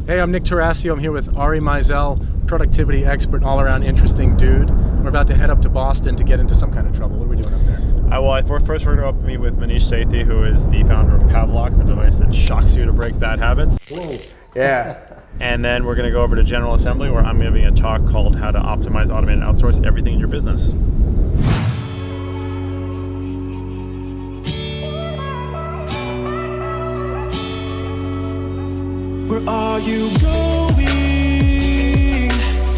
Hey, I'm Nick Tarasio. I'm here with Ari Meisel, productivity expert, all-around interesting dude. We're about to head up to Boston to get into some kind of trouble. What are we doing up there? First we're going to meet with Maneesh Sethi, who is the founder of Pavlok, the device that shocks you to break bad habits. Whoa. Yeah. And then we're going to go over to General Assembly, where I'm giving a talk called How to Optimize, Automate, and Outsource Everything in Your Business. Where are you going?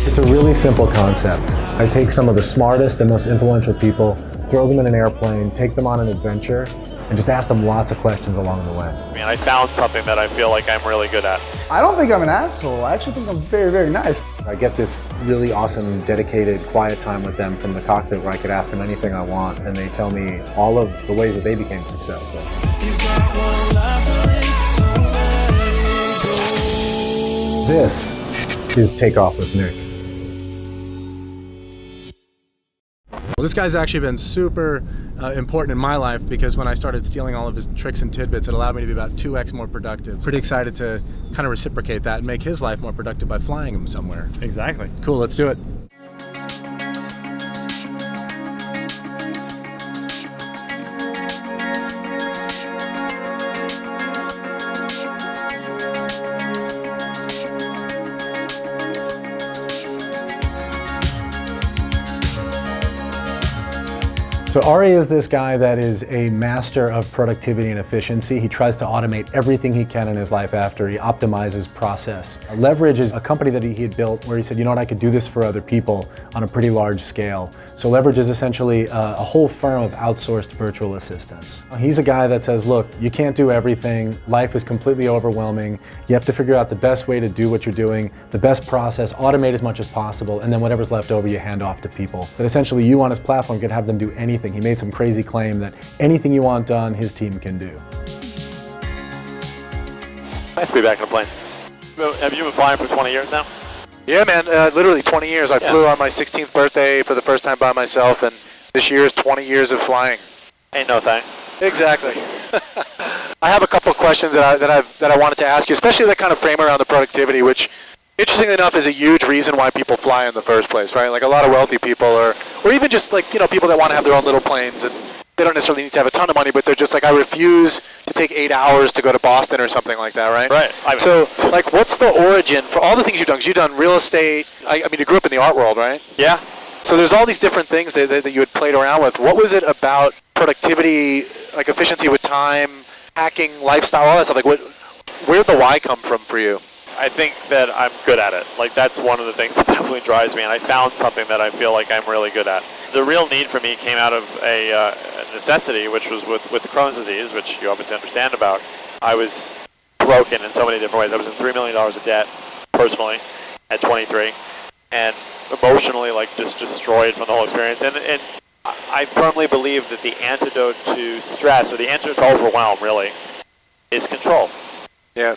It's a really simple concept. I take some of the smartest and most influential people, throw them in an airplane, take them on an adventure, and just ask them lots of questions along the way. I mean, I found something that I feel like I'm really good at. I don't think I'm an asshole. I actually think I'm very, very nice. I get this really awesome, dedicated, quiet time with them from the cockpit where I could ask them anything I want, and they tell me all of the ways that they became successful. You've got one life to live, don't let it go. This is Take Off with Nick. Well, this guy's actually been super important in my life because when I started stealing all of his tricks and tidbits, it allowed me to be about 2x more productive. Pretty excited to kind of reciprocate that and make his life more productive by flying him somewhere. Exactly. Cool, let's do it. So Ari is this guy that is a master of productivity and efficiency. He tries to automate everything he can in his life after he optimizes process. Leverage is a company that he had built where he said, you know what, I could do this for other people on a pretty large scale. So Leverage is essentially a whole firm of outsourced virtual assistants. He's a guy that says, look, you can't do everything. Life is completely overwhelming. You have to figure out the best way to do what you're doing, the best process, automate as much as possible, and then whatever's left over you hand off to people. But essentially you on his platform could have them do anything. He made some crazy claim that anything you want done, his team can do. Nice to be back in a plane. Have you been flying for 20 years now? Yeah, man, literally 20 years. I flew on my 16th birthday for the first time by myself, and this year is 20 years of flying. Ain't no thing. Exactly. I have a couple of questions that I wanted to ask you, especially that kind of frame around the productivity, which, interestingly enough, is a huge reason why people fly in the first place, right? Like a lot of wealthy people, or even just like, you know, people that want to have their own little planes, and they don't necessarily need to have a ton of money, but they're just like, I refuse to take 8 hours to go to Boston or something like that, right? Right. So, like, what's the origin for all the things you've done? 'Cause you've done real estate. I mean, you grew up in the art world, right? Yeah. So there's all these different things that you had played around with. What was it about productivity, like efficiency with time, hacking, lifestyle, all that stuff? Like, where'd the why come from for you? I think that I'm good at it. Like, that's one of the things that definitely drives me, and I found something that I feel like I'm really good at. The real need for me came out of a necessity, which was with the Crohn's disease, which you obviously understand about. I was broken in so many different ways. I was in $3 million of debt, personally, at 23, and emotionally, like, just destroyed from the whole experience. And I firmly believe that the antidote to stress, or the antidote to overwhelm, really, is control. Yeah.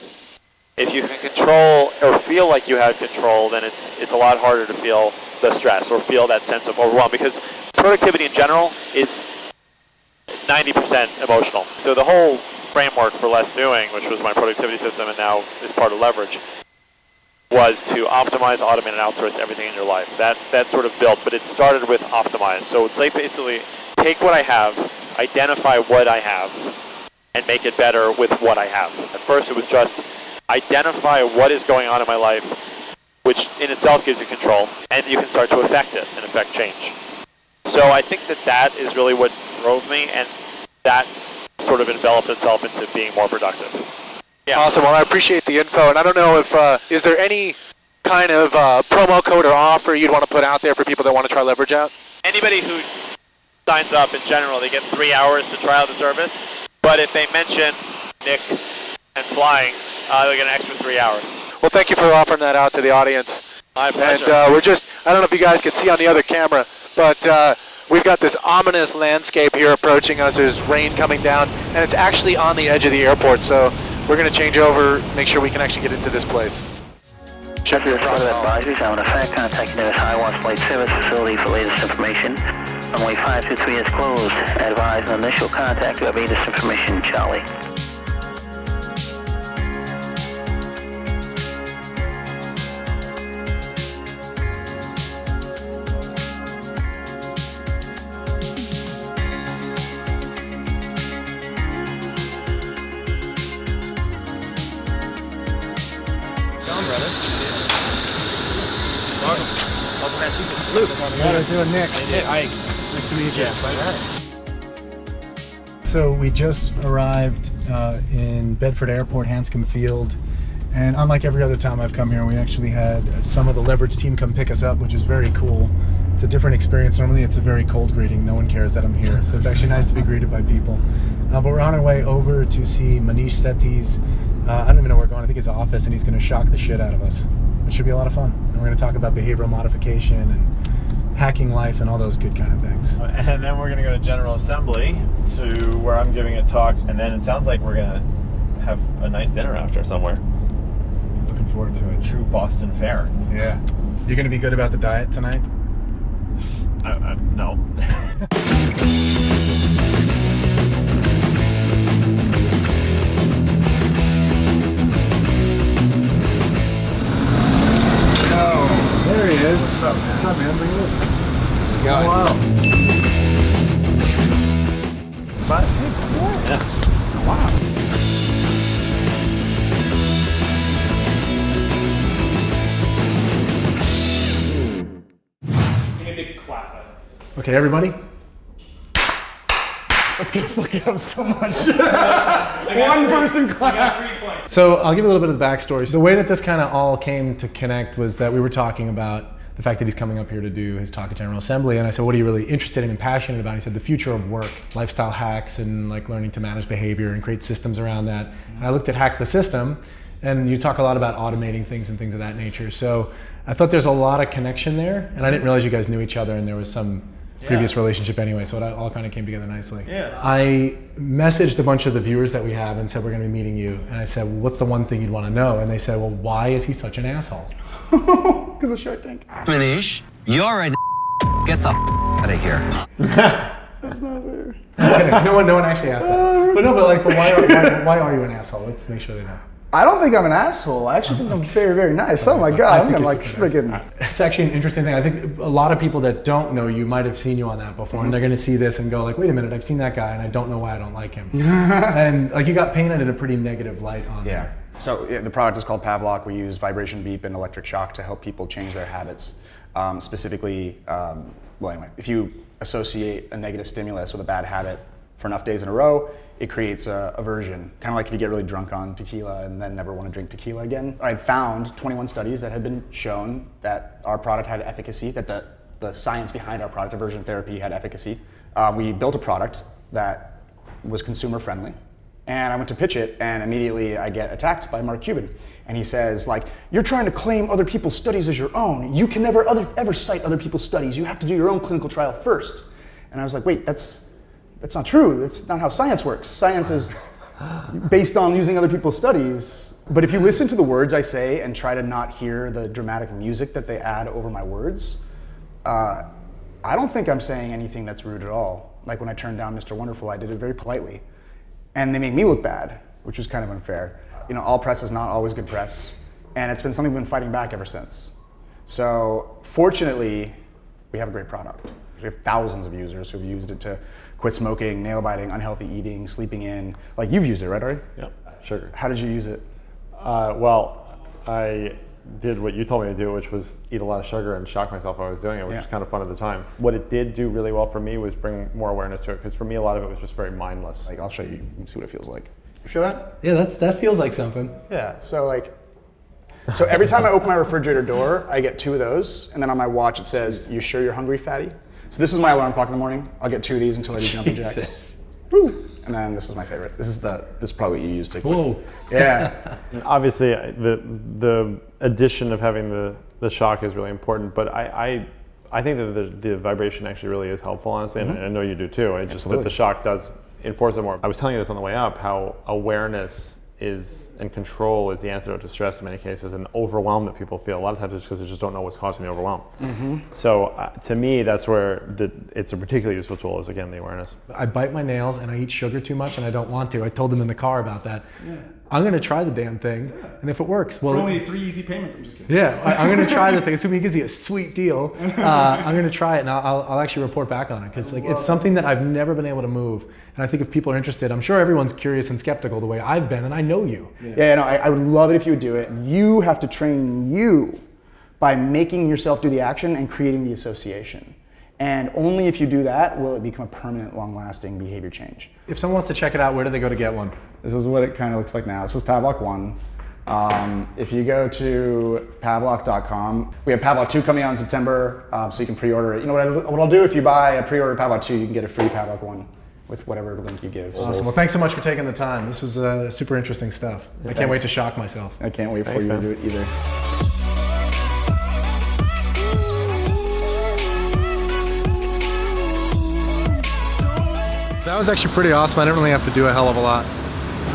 If you can control or feel like you have control, then it's a lot harder to feel the stress or feel that sense of overwhelm, because productivity in general is 90% emotional. So the whole framework for Less Doing, which was my productivity system and now is part of Leverage, was to optimize, automate, and outsource everything in your life. That sort of built, but it started with optimize. So it's like basically take what I have, identify what I have, and make it better with what I have. At first it was just identify what is going on in my life, which in itself gives you control, and you can start to affect it and affect change. So I think that is really what drove me, and that sort of enveloped itself into being more productive. Yeah. Awesome. Well, I appreciate the info, and I don't know if is there any kind of promo code or offer you'd want to put out there for people that want to try Leverage out? Anybody who signs up in general, they get 3 hours to try out the service, but if they mention Nick and flying, they get an extra 3 hours. Well, thank you for offering that out to the audience. My pleasure. And we're just, I don't know if you guys can see on the other camera, but we've got this ominous landscape here approaching us. There's rain coming down, and it's actually on the edge of the airport, so we're going to change over, make sure we can actually get into this place. Check your advisories. I'm in effect. Contact nearest Highwatch Flight Service Facility for latest information. Runway 523 is closed. Advise on initial contact. You have latest information, Charlie. Nick. Nice to meet you. So we just arrived in Bedford Airport, Hanscom Field, and unlike every other time I've come here, we actually had some of the Leverage team come pick us up, which is very cool. It's a different experience. Normally it's a very cold greeting. No one cares that I'm here, so it's actually nice to be greeted by people. But we're on our way over to see Maneesh Sethi's, I don't even know where we're going, I think his office, and he's going to shock the shit out of us. It should be a lot of fun. And we're going to talk about behavioral modification and hacking life and all those good kind of things. And then we're going to go to General Assembly to where I'm giving a talk, and then it sounds like we're going to have a nice dinner after somewhere. Looking forward to it. True Boston fare. Yeah. You're going to be good about the diet tonight? No. There he is. What's up, man? What's up, man? Bring it in. Going. Wow. But, Yeah. Wow. Give me a big clap. Okay, everybody. Let's get fucking up so much. One person clap. So I'll give you a little bit of the backstory. So the way that this kind of all came to connect was that we were talking about the fact that he's coming up here to do his talk at General Assembly, and I said, what are you really interested in and passionate about? And he said, the future of work, lifestyle hacks, and like learning to manage behavior and create systems around that. And I looked at Hack the System, and you talk a lot about automating things and things of that nature. So I thought there's a lot of connection there, and I didn't realize you guys knew each other, and there was some previous relationship anyway, so it all kind of came together nicely. Yeah. I messaged a bunch of the viewers that we have and said, we're going to be meeting you. And I said, well, what's the one thing you'd want to know? And they said, well, why is he such an asshole? Because of Shark Tank. Manish, you're a get the out of here. That's not fair. I'm kidding. No one actually asked that. But why are you an asshole? Let's make sure they know. I don't think I'm an asshole. I actually think I'm very, very nice. Oh my god, I'm gonna like freaking. It's actually an interesting thing. I think a lot of people that don't know you might have seen you on that before, and they're going to see this and go like, wait a minute, I've seen that guy and I don't know why I don't like him. And like you got painted in a pretty negative light on there. So the product is called Pavlok. We use vibration beep and electric shock to help people change their habits. Specifically, well anyway, if you associate a negative stimulus with a bad habit for enough days in a row, it creates a aversion. Kind of like if you get really drunk on tequila and then never want to drink tequila again. I'd found 21 studies that had been shown that our product had efficacy, that the science behind our product, aversion therapy, had efficacy. We built a product that was consumer friendly. And I went to pitch it, and immediately I get attacked by Mark Cuban. And he says, like, you're trying to claim other people's studies as your own. You can never ever cite other people's studies. You have to do your own clinical trial first. And I was like, wait, that's not true. That's not how science works. Science is based on using other people's studies. But if you listen to the words I say and try to not hear the dramatic music that they add over my words, I don't think I'm saying anything that's rude at all. Like when I turned down Mr. Wonderful, I did it very politely. And they made me look bad, which was kind of unfair. You know, all press is not always good press. And it's been something we've been fighting back ever since. So fortunately, we have a great product. We have thousands of users who've used it to quit smoking, nail biting, unhealthy eating, sleeping in. Like you've used it, right, Ari? Yep, sugar. How did you use it? Well, I did what you told me to do, which was eat a lot of sugar and shock myself while I was doing it, which was kind of fun at the time. What it did do really well for me was bring more awareness to it, because for me, a lot of it was just very mindless. Like, I'll show you, you can see what it feels like. You feel that? Yeah, that feels like something. Yeah, so every time I open my refrigerator door, I get 2 of those, and then on my watch it says, you sure you're hungry, fatty? So this is my alarm clock in the morning. I'll get 2 of these until I do jumping jacks. Woo! And then this is my favorite. This is probably what you use to. Whoa. Yeah. Obviously, the addition of having the shock is really important, but I think that the vibration actually really is helpful, honestly, and I know you do too. It's just that the shock does enforce it more. I was telling you this on the way up, how awareness is and control is the antidote to stress in many cases, and overwhelm that people feel. A lot of times it's because they just don't know what's causing the overwhelm. So to me, that's where it's a particularly useful tool, is again the awareness. I bite my nails and I eat sugar too much and I don't want to. I told them in the car about that. I'm going to try the damn thing, and if it works, well. For only 3 easy payments, I'm just kidding. Yeah, I'm going to try the thing. Assuming he gives you a sweet deal, I'm going to try it, and I'll actually report back on it, because like it's something that I've never been able to move. And I think if people are interested, I'm sure everyone's curious and skeptical the way I've been, and I know you. Yeah, no, I would love it if you would do it. You have to train you. by making yourself do the action and creating the association. And only if you do that will it become a permanent, long-lasting behavior change. If someone wants to check it out, where do they go to get one? This is what it kind of looks like now. This is Pavlok 1. If you go to pavlok.com, we have Pavlok 2 coming out in September, so you can pre-order it. You know what I'll do, if you buy a pre-order Pavlok 2, you can get a free Pavlok 1 with whatever link you give. Awesome. So Well, thanks so much for taking the time. This was super interesting stuff. I can't wait to shock myself. I can't wait for Thanks, you man. to do it either. That was actually pretty awesome. I didn't really have to do a hell of a lot.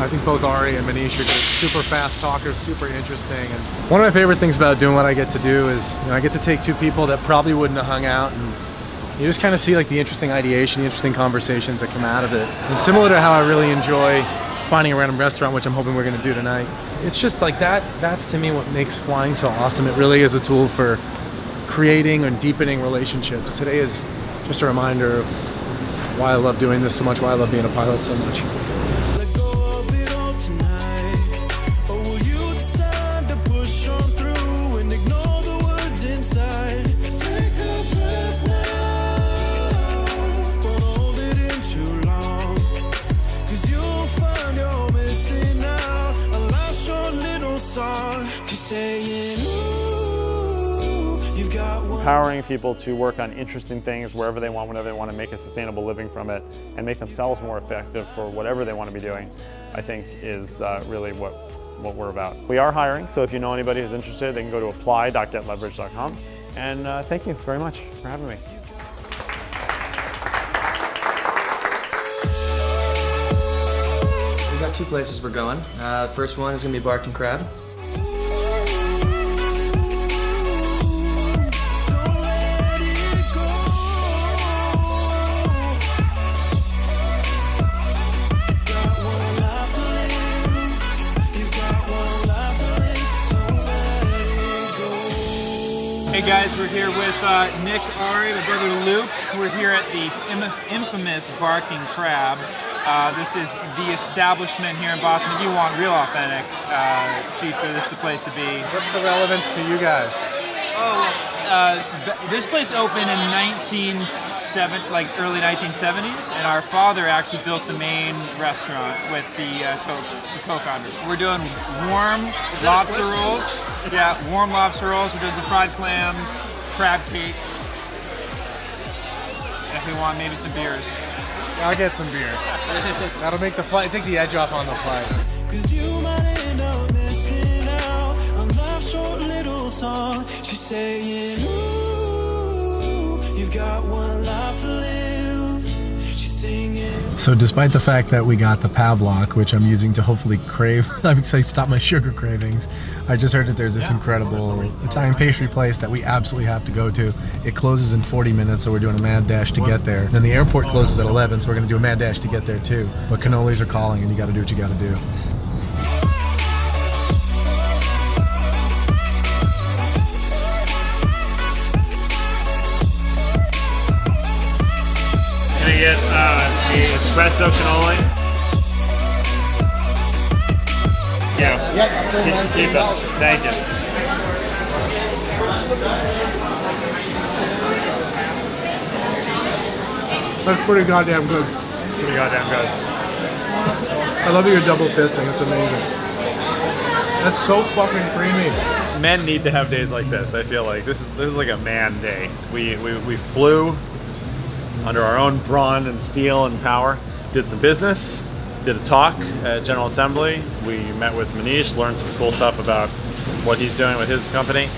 I think both Ari and Maneesh are just super fast talkers, super interesting. And one of my favorite things about doing what I get to do is, I get to take two people that probably wouldn't have hung out, and you just kind of see like the interesting ideation, the interesting conversations that come out of it. And similar to how I really enjoy finding a random restaurant, which I'm hoping we're going to do tonight. It's just like that's to me what makes flying so awesome. It really is a tool for creating and deepening relationships. Today is just a reminder of why I love doing this so much, why I love being a pilot so much. Let go of it all tonight. Or will you decide to push on through and ignore the words inside? Take a breath now. Don't hold it in too long. 'Cause you'll find you're missing out. A last short little song. Just saying, ooh, you've got one. Empowering people to work on interesting things wherever they want, whenever they want, to make a sustainable living from it and make themselves more effective for whatever they want to be doing, I think is really what we're about. We are hiring, so if you know anybody who's interested, they can go to apply.getleverage.com. And thank you very much for having me. We've got two places we're going. First one is going to be Barking Crab. Hey guys, we're here with Nick, Ari, my brother Luke. We're here at the infamous Barking Crab. This is the establishment here in Boston. If you want real authentic seafood, this is the place to be. What's the relevance to you guys? This place opened in early 1970s, and our father actually built the main restaurant with the co-founder. We're doing warm lobster rolls. Yeah, warm lobster rolls. We're doing some fried clams, crab cakes. And if we want, maybe some beers. I'll get some beer. That'll make the flight, take the edge off on the flight. 'Cause you might end up missing out on life's short little song. She's saying, ooh, you've got one life to live. She's singing. So despite the fact that we got the Pavlok, which I'm using to hopefully stop my sugar cravings, I just heard that there's this incredible Italian pastry place that we absolutely have to go to. It closes in 40 minutes, so we're doing a mad dash to get there. Then the airport closes at 11, so we're gonna do a mad dash to get there too. But cannolis are calling, and you gotta do what you gotta do. Can I get the espresso cannoli? Yeah. Yes, still Keep it. Thank you. That's pretty goddamn good. Pretty goddamn good. I love that you're double fisting, it's amazing. That's so fucking creamy. Men need to have days like this. I feel like this is like a man day. We flew under our own brawn and steel and power. Did some business, did a talk at General Assembly. We met with Maneesh, learned some cool stuff about what he's doing with his company.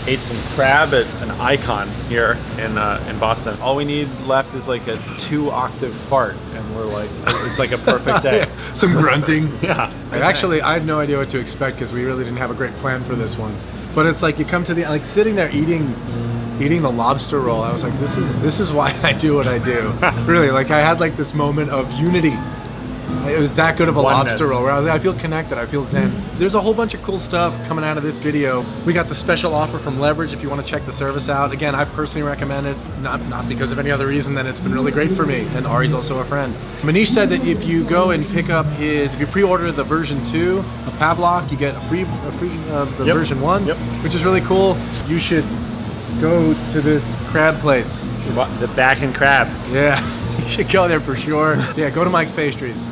Ate some crab at an Icon here in Boston. All we need left is like a 2-octave fart, and we're like, it's like a perfect day. Some grunting. Yeah. Actually, I had no idea what to expect because we really didn't have a great plan for this one. But it's like you come to the, like sitting there eating the lobster roll, I was like, this is why I do what I do. Really, like I had like this moment of unity It was that good of a Oneness. lobster roll. Where I feel connected. I feel zen. There's a whole bunch of cool stuff coming out of this video. We got the special offer from Leverage if you want to check the service out. Again, I personally recommend it, not because of any other reason than it's been really great for me. And Ari's also a friend. Manish said that if you go and pick up if you pre-order the version 2 of Pavlok, you get a free version 1, which is really cool. You should go to this crab place. The Back and Crab. Yeah, you should go there for sure. Yeah, go to Mike's Pastries.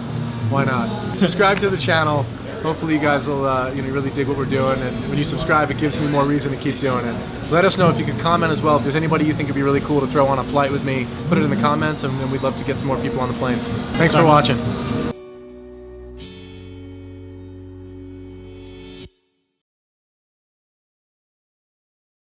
Why not? Subscribe to the channel. Hopefully you guys will really dig what we're doing, and when you subscribe it gives me more reason to keep doing it. Let us know if you could comment as well. If there's anybody you think would be really cool to throw on a flight with me, put it in the comments, and we'd love to get some more people on the planes. Thanks for watching.